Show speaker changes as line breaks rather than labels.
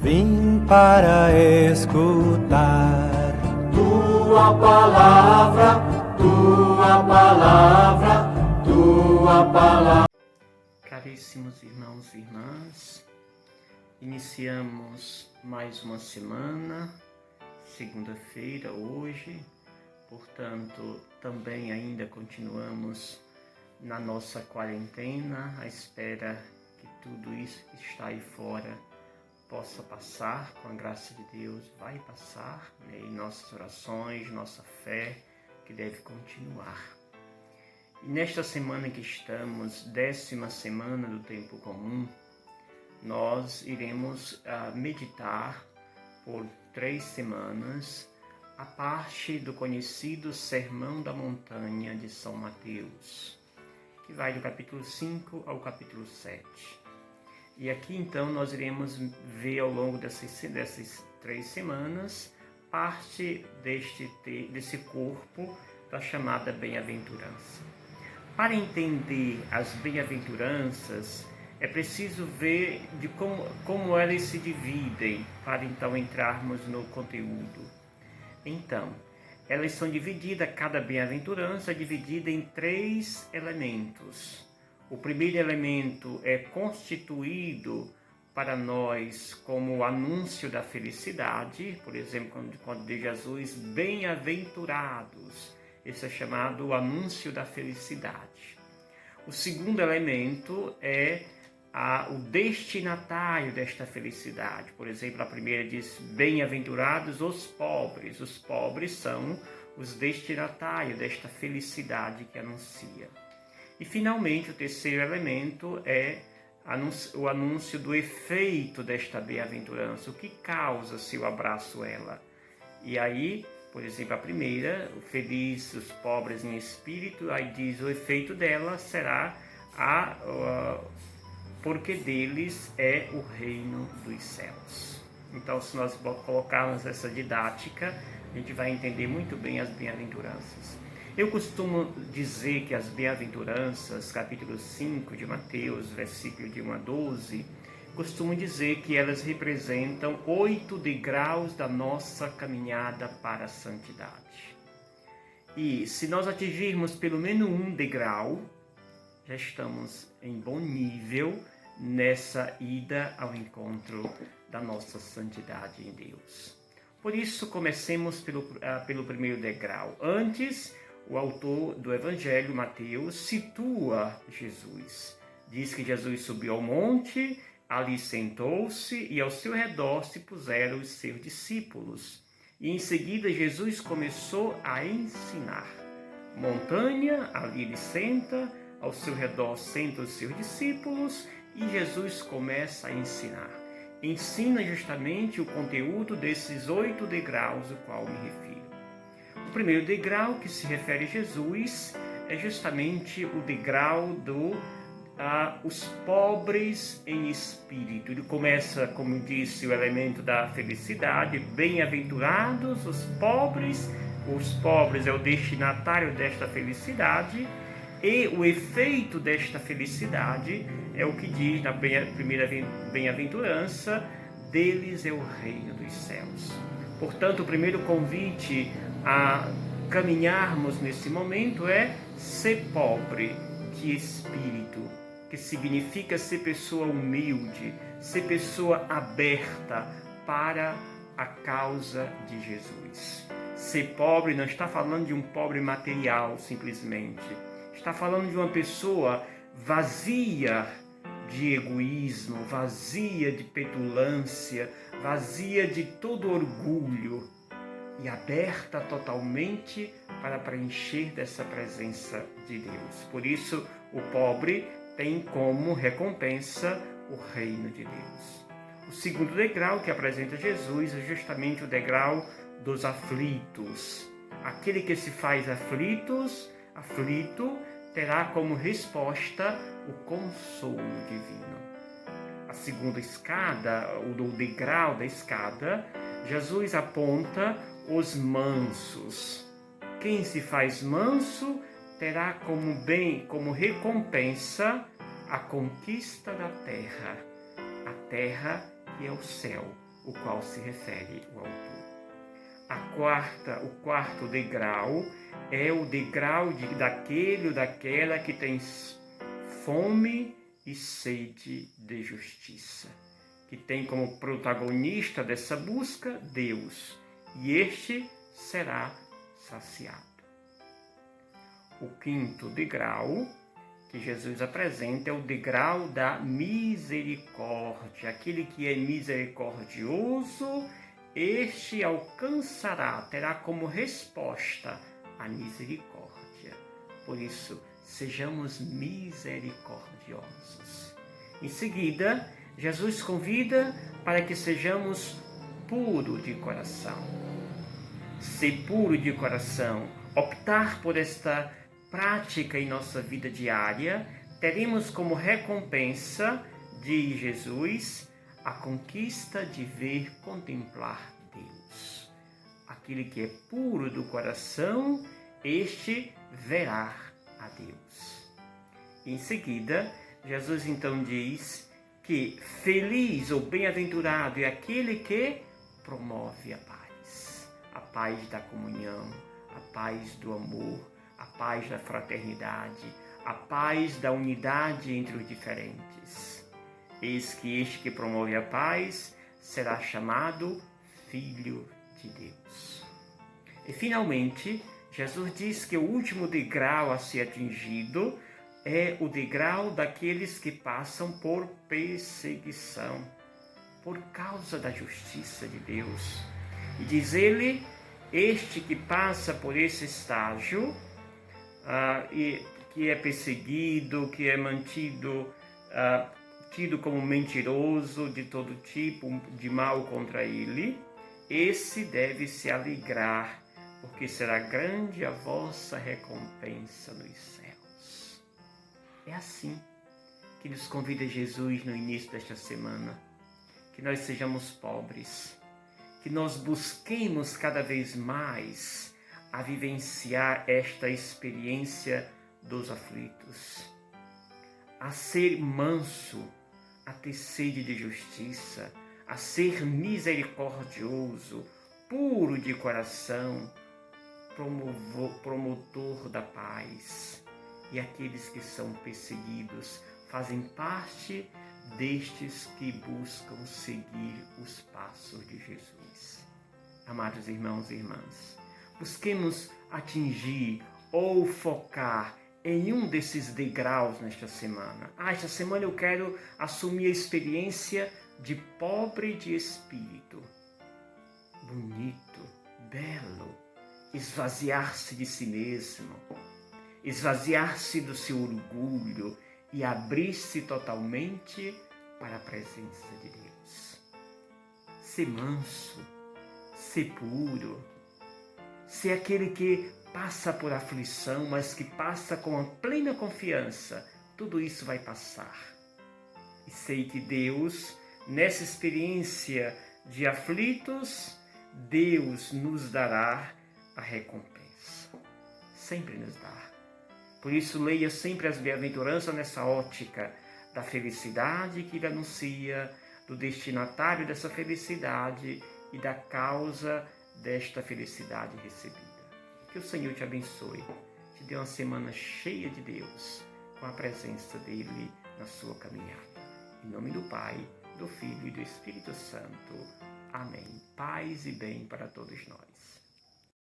vim para escutar
tua palavra, tua palavra, tua palavra.
Caríssimos irmãos e irmãs, iniciamos mais uma semana, segunda-feira hoje, portanto também ainda continuamos na nossa quarentena, à espera que tudo isso que está aí fora possa passar, com a graça de Deus vai passar, né? Em nossas orações, nossa fé que deve continuar. E nesta semana que estamos, 10ª semana do tempo comum, nós iremos meditar por 3 semanas a parte do conhecido Sermão da Montanha de São Mateus, que vai do capítulo 5 ao capítulo 7. E aqui então nós iremos ver ao longo dessas 3 semanas parte desse corpo da chamada bem-aventurança. Para entender as bem-aventuranças, é preciso ver de como elas se dividem, para então entrarmos no conteúdo. Então, elas são divididas, cada bem-aventurança é dividida em 3 elementos. O primeiro elemento é constituído para nós como o anúncio da felicidade, por exemplo, quando diz Jesus, bem-aventurados, esse é chamado o anúncio da felicidade. O segundo elemento é o destinatário desta felicidade. Por exemplo, a primeira diz, bem-aventurados os pobres. Os pobres são os destinatários desta felicidade que anuncia. E, finalmente, o terceiro elemento é o anúncio do efeito desta bem-aventurança, o que causa se eu abraço ela. E aí, por exemplo, a primeira, o feliz, os pobres em espírito, aí diz o efeito dela será porque deles é o reino dos céus. Então, se nós colocarmos essa didática, a gente vai entender muito bem as bem-aventuranças. Eu costumo dizer que as bem-aventuranças, capítulo 5 de Mateus, versículo de 1 a 12, costumo dizer que elas representam 8 degraus da nossa caminhada para a santidade. E se nós atingirmos pelo menos um degrau, já estamos em bom nível nessa ida ao encontro da nossa santidade em Deus. Por isso, comecemos pelo primeiro degrau. Antes, o autor do Evangelho, Mateus, situa Jesus. Diz que Jesus subiu ao monte, ali sentou-se e ao seu redor se puseram os seus discípulos. E em seguida Jesus começou a ensinar. Montanha, ali ele senta, ao seu redor sentam os seus discípulos e Jesus começa a ensinar. Ensina justamente o conteúdo desses 8 degraus, ao qual me refiro. O primeiro degrau que se refere a Jesus é justamente o degrau os pobres em espírito. Ele começa, como disse, o elemento da felicidade, bem-aventurados os pobres é o destinatário desta felicidade, e o efeito desta felicidade é o que diz na primeira bem-aventurança, deles é o reino dos céus. Portanto, o primeiro convite a caminharmos nesse momento é ser pobre de espírito, que significa ser pessoa humilde, ser pessoa aberta para a causa de Jesus. Ser pobre não está falando de um pobre material simplesmente, está falando de uma pessoa vazia de egoísmo, vazia de petulância, vazia de todo orgulho e aberta totalmente para preencher dessa presença de Deus. Por isso, o pobre tem como recompensa o reino de Deus. O segundo degrau que apresenta Jesus é justamente o degrau dos aflitos. Aquele que se faz aflito, terá como resposta o consolo divino. A segunda escada, o degrau da escada, Jesus aponta os mansos. Quem se faz manso terá como recompensa a conquista da terra, a terra que é o céu, o qual se refere o autor. O quarto degrau é o degrau daquele ou daquela que tem fome e sede de justiça, que tem como protagonista dessa busca Deus, e este será saciado. O quinto degrau que Jesus apresenta é o degrau da misericórdia. Aquele que é misericordioso, este alcançará, terá como resposta a misericórdia. Por isso, sejamos misericordiosos. Em seguida, Jesus convida para que sejamos puros de coração. Ser puro de coração, optar por esta prática em nossa vida diária, teremos como recompensa de Jesus a conquista de ver contemplar Deus. Aquele que é puro do coração, este verá a Deus. Em seguida, Jesus então diz que feliz ou bem-aventurado é aquele que promove a paz da comunhão, a paz do amor, a paz da fraternidade, a paz da unidade entre os diferentes. Eis que este que promove a paz será chamado Filho de Deus. E finalmente, Jesus diz que o último degrau a ser atingido é o degrau daqueles que passam por perseguição, por causa da justiça de Deus. E diz ele, este que passa por esse estágio, e que é perseguido, que é mantido, tido como mentiroso de todo tipo de mal contra ele, esse deve se alegrar, porque será grande a vossa recompensa nos céus. É assim que nos convida Jesus no início desta semana, que nós sejamos pobres, que nós busquemos cada vez mais a vivenciar esta experiência dos aflitos, a ser manso, a ter sede de justiça, a ser misericordioso, puro de coração, promotor da paz. E aqueles que são perseguidos fazem parte destes que buscam seguir os passos de Jesus. Amados irmãos e irmãs, busquemos atingir ou focar em um desses degraus nesta semana. Esta semana eu quero assumir a experiência de pobre de espírito. Bonito, belo, esvaziar-se de si mesmo, esvaziar-se do seu orgulho e abrir-se totalmente para a presença de Deus. Ser manso, ser puro, ser aquele que passa por aflição, mas que passa com a plena confiança. Tudo isso vai passar. E sei que Deus, nessa experiência de aflitos, Deus nos dará a recompensa. Sempre nos dá. Por isso, leia sempre as bem-aventuranças nessa ótica da felicidade que ele anuncia, do destinatário dessa felicidade e da causa desta felicidade recebida. Que o Senhor te abençoe, te dê uma semana cheia de Deus, com a presença dele na sua caminhada. Em nome do Pai, do Filho e do Espírito Santo. Amém. Paz e bem para todos nós.